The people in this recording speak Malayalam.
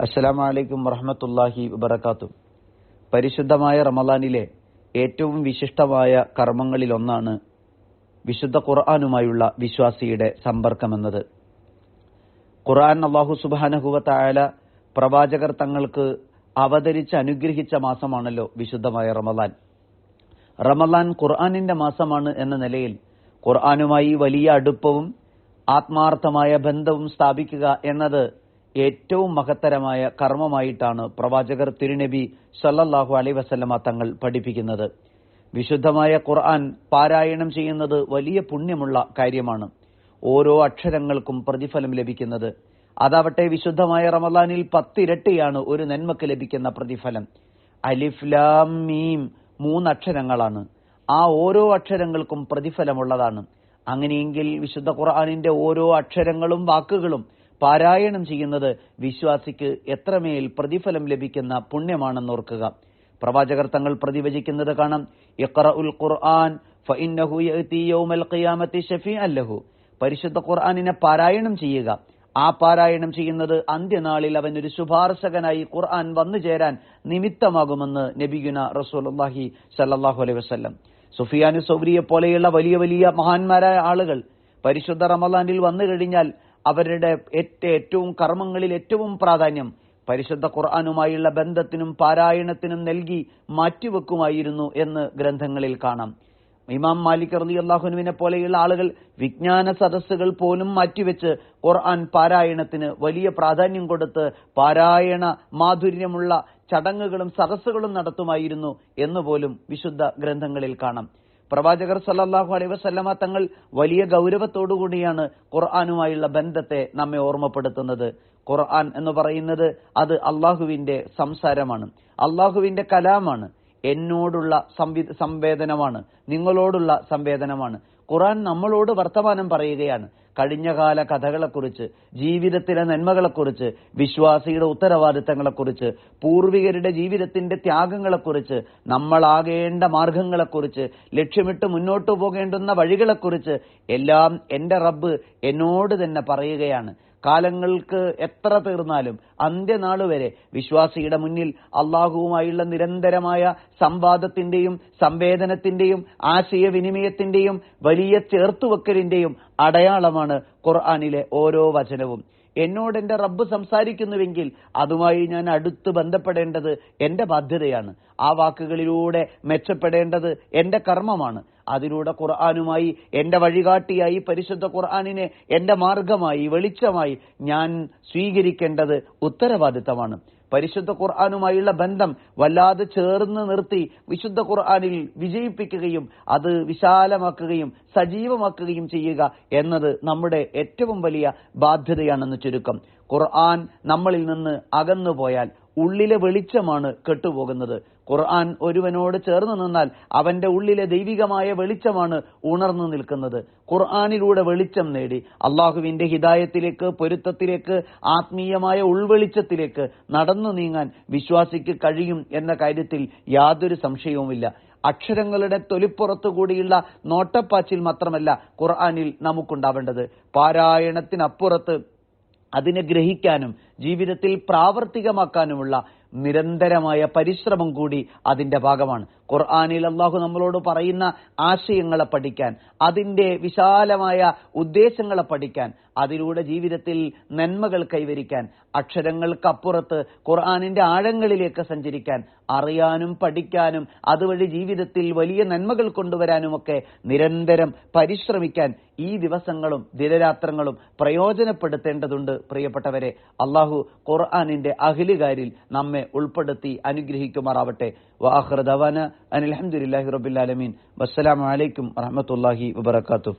അസ്സലാമു അലൈക്കും വറഹ്മത്തുള്ളാഹി വബറകാതുഹു. പരിശുദ്ധമായ റമളാനിലെ ഏറ്റവും വിശിഷ്ടമായ കർമ്മങ്ങളിലൊന്നാണ് വിശുദ്ധ ഖുർആനുമായുള്ള വിശ്വാസിയുടെ സമ്പർക്കമെന്നത്. ഖുർആൻ അല്ലാഹു സുബ്ഹാനഹു വ തആല പ്രവാചകർ തങ്ങൾക്ക് അവതരിച്ച് അനുഗ്രഹിച്ച മാസമാണല്ലോ വിശുദ്ധമായ റമളാൻ. റമളാൻ ഖുർആനിന്റെ മാസമാണ് എന്ന നിലയിൽ ഖുർആനുമായി വലിയ അടുപ്പവും ആത്മാർത്ഥമായ ബന്ധവും സ്ഥാപിക്കുക എന്നത് ഏറ്റവും മഹത്തരമായ കർമ്മമായിട്ടാണ് പ്രവാചകർ തിരുനബി സല്ലല്ലാഹു അലൈഹി വസല്ലമ തങ്ങൾ പഠിപ്പിക്കുന്നത്. വിശുദ്ധമായ ഖുർആൻ പാരായണം ചെയ്യുന്നത് വലിയ പുണ്യമുള്ള കാര്യമാണ്. ഓരോ അക്ഷരങ്ങൾക്കും പ്രതിഫലം ലഭിക്കുന്നത്. അതാവട്ടെ വിശുദ്ധമായ റമളാനിൽ 10 ഇരട്ടിയാണ് ഒരു നന്മക്ക് ലഭിക്കുന്ന പ്രതിഫലം. അലിഫ് ലാം മീം 3 അക്ഷരങ്ങളാണ്. ആ ഓരോ അക്ഷരങ്ങൾക്കും പ്രതിഫലമുള്ളതാണ്. അങ്ങനെയെങ്കിൽ വിശുദ്ധ ഖുർആനിന്റെ ഓരോ അക്ഷരങ്ങളും വാക്കുകളും പാരായണം ചെയ്യുന്നത് വിശ്വാസിക്ക് എത്രമേൽ പ്രതിഫലം ലഭിക്കുന്ന പുണ്യമാണെന്നോർക്കുക. പ്രവാചകർ തങ്ങൾ പ്രതിവചിക്കുന്നത് കാണാം, ഇഖ്റഉൽ ഖുർആൻ ഫഇന്നഹു യഅതി യൗമൽ ഖിയാമത്തി ശഫീഅൻ ലഹു. പരിശുദ്ധ ഖുർആനിനെ പാരായണം ചെയ്യുക. ആ പാരായണം ചെയ്യുന്നത് അന്ത്യനാളിൽ അവനൊരു ശുപാർശകനായി ഖുർആൻ വന്നു ചേരാൻ നിമിത്തമാകുമെന്ന് നബിയുന റസൂലുള്ളാഹി സ്വല്ലല്ലാഹു അലൈഹി വസല്ലം. സുഫിയാനു സൗരിയെ പോലെയുള്ള വലിയ വലിയ മഹാന്മാരായ ആളുകൾ പരിശുദ്ധ റമളാനിൽ വന്നു കഴിഞ്ഞാൽ അവരുടെ ഏറ്റവും കർമ്മങ്ങളിൽ ഏറ്റവും പ്രാധാന്യം പരിശുദ്ധ ഖുർആനുമായുള്ള ബന്ധത്തിനും പാരായണത്തിനും നൽകി മാറ്റിവെക്കുമായിരുന്നു എന്ന് ഗ്രന്ഥങ്ങളിൽ കാണാം. ഇമാം മാലിക് റളിയല്ലാഹു അൻഹുവിനെ പോലെയുള്ള ആളുകൾ വിജ്ഞാന സദസ്സുകൾ പോലും മാറ്റിവെച്ച് ഖുർആൻ പാരായണത്തിന് വലിയ പ്രാധാന്യം കൊടുത്ത് പാരായണ മാധുര്യമുള്ള ചടങ്ങുകളും സദസ്സുകളും നടത്തുമായിരുന്നു എന്നുപോലും വിശുദ്ധ ഗ്രന്ഥങ്ങളിൽ കാണാം. പ്രവാചകർ സല്ലല്ലാഹു അലൈഹി വസല്ലമ തങ്ങൾ വലിയ ഗൗരവത്തോടുകൂടിയാണ് ഖുർആനുമായുള്ള ബന്ധത്തെ നമ്മെ ഓർമ്മപ്പെടുത്തുന്നത്. ഖുർആൻ എന്ന് പറയുന്നത് അത് അള്ളാഹുവിന്റെ സംസാരമാണ്, അള്ളാഹുവിന്റെ കലാമാണ്, എന്നോടുള്ള സംവേദനമാണ്, നിങ്ങളോടുള്ള സംവേദനമാണ്. ഖുർആൻ നമ്മളോട് വർത്തമാനം പറയുകയാണ്. കഴിഞ്ഞകാല കഥകളെക്കുറിച്ച്, ജീവിതത്തിലെ നന്മകളെക്കുറിച്ച്, വിശ്വാസിയുടെ ഉത്തരവാദിത്തങ്ങളെക്കുറിച്ച്, പൂർവികരുടെ ജീവിതത്തിന്റെ ത്യാഗങ്ങളെക്കുറിച്ച്, നമ്മളാകേണ്ട മാർഗങ്ങളെക്കുറിച്ച്, ലക്ഷ്യമിട്ട് മുന്നോട്ടു പോകേണ്ടുന്ന വഴികളെക്കുറിച്ച് എല്ലാം എന്റെ റബ്ബ് എന്നോട് തന്നെ പറയുകയാണ്. കാലങ്ങൾക്ക് എത്ര തീർന്നാലും അന്ത്യനാൾ വരെ വിശ്വാസിയുടെ മുന്നിൽ അള്ളാഹുവുമായുള്ള നിരന്തരമായ സംവാദത്തിന്റെയും സംവേദനത്തിന്റെയും ആശയവിനിമയത്തിന്റെയും വലിയ ചേർത്തുവെക്കലിന്റെയും അടയാളമാണ് ഖുർആനിലെ ഓരോ വചനവും. എന്നോട് എന്റെ റബ്ബ് സംസാരിക്കുന്നുവെങ്കിൽ അതുമായി ഞാൻ അടുത്ത് ബന്ധപ്പെടേണ്ടത് എന്റെ ബാധ്യതയാണ്. ആ വാക്കുകളിലൂടെ മെച്ചപ്പെടേണ്ടത് എന്റെ കർമ്മമാണ്. അതിലൂടെ ഖുർആനുമായി എന്റെ വഴികാട്ടിയായി പരിശുദ്ധ ഖുർആനിനെ എന്റെ മാർഗമായി വെളിച്ചമായി ഞാൻ സ്വീകരിക്കേണ്ടത് ഉത്തരവാദിത്തമാണ്. പരിശുദ്ധ ഖുർആനുമായുള്ള ബന്ധം വല്ലാതെ ചേർന്ന് നിർത്തി വിശുദ്ധ ഖുർആനിൽ വിജയിപ്പിക്കുകയും അത് വിശാലമാക്കുകയും സജീവമാക്കുകയും ചെയ്യുക എന്നത് നമ്മുടെ ഏറ്റവും വലിയ ബാധ്യതയാണെന്ന് ചുരുക്കം. ഖുർആൻ നമ്മളിൽ നിന്ന് അകന്നുപോയാൽ ഉള്ളിലെ വെളിച്ചമാണ് കെട്ടുപോകുന്നത്. ഖുർആൻ ഒരുവനോട് ചേർന്ന് നിന്നാൽ അവന്റെ ഉള്ളിലെ ദൈവികമായ വെളിച്ചമാണ് ഉണർന്നു നിൽക്കുന്നത്. ഖുർആനിലൂടെ വെളിച്ചം നേടി അള്ളാഹുവിന്റെ ഹിദായത്തിലേക്ക്, പൊരുത്തത്തിലേക്ക്, ആത്മീയമായ ഉൾവെളിച്ചത്തിലേക്ക് നടന്നു നീങ്ങാൻ വിശ്വാസിക്ക് കഴിയും എന്ന കാര്യത്തിൽ യാതൊരു സംശയവുമില്ല. അക്ഷരങ്ങളുടെ തൊലിപ്പുറത്തുകൂടിയുള്ള നോട്ടപ്പാച്ചിൽ മാത്രമല്ല ഖുർആനിൽ നമുക്കുണ്ടാവേണ്ടത്. പാരായണത്തിനപ്പുറത്ത് അതിനെ ഗ്രഹിക്കാനും ജീവിതത്തിൽ പ്രാവർത്തികമാക്കാനുമുള്ള നിരന്തരമായ പരിശ്രമം കൂടി അതിന്റെ ഭാഗമാണ്. ഖുർആനിൽ അല്ലാഹു നമ്മളോട് പറയുന്ന ആശയങ്ങളെ പഠിക്കാൻ, അതിന്റെ വിശാലമായ ഉദ്ദേശങ്ങളെ പഠിക്കാൻ, അതിലൂടെ ജീവിതത്തിൽ നന്മകൾ കൈവരിക്കാൻ, അക്ഷരങ്ങൾക്കപ്പുറത്ത് ഖുർആനിന്റെ ആഴങ്ങളിലേക്ക് സഞ്ചരിക്കാൻ, അറിയാനും പഠിക്കാനും അതുവഴി ജീവിതത്തിൽ വലിയ നന്മകൾ കൊണ്ടുവരാനുമൊക്കെ നിരന്തരം പരിശ്രമിക്കാൻ ഈ ദിവസങ്ങളും ദിനരാത്രങ്ങളും പ്രയോജനപ്പെടുത്തേണ്ടതുണ്ട്. പ്രിയപ്പെട്ടവരെ, അല്ലാഹു ഖുർആനിന്റെ അഹ്ലുകാരിൽ നമ്മെ ഉൾപ്പെടുത്തി അനുഗ്രഹിക്കുമാറാവട്ടെ. വആഖിറു ദഅവാന അനിൽ ഹംദുലില്ലാഹി റബ്ബിൽ ആലമീൻ. വസ്സലാമു അലൈക്കും വറഹ്മത്തുള്ളാഹി വബറകാതുഹു.